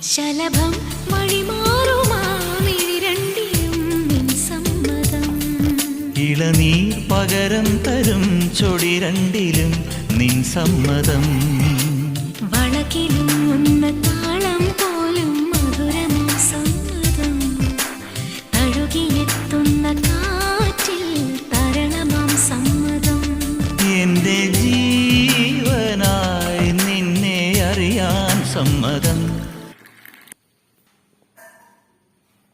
ശലഭം വഴിമാറുമാമിരണ്ടിലും നിൻ സമ്മതം. ഇളനീർ പകരം തരും ചൊടി രണ്ടിലും നിൻ സമ്മതം. വളകിലുന്ന താളം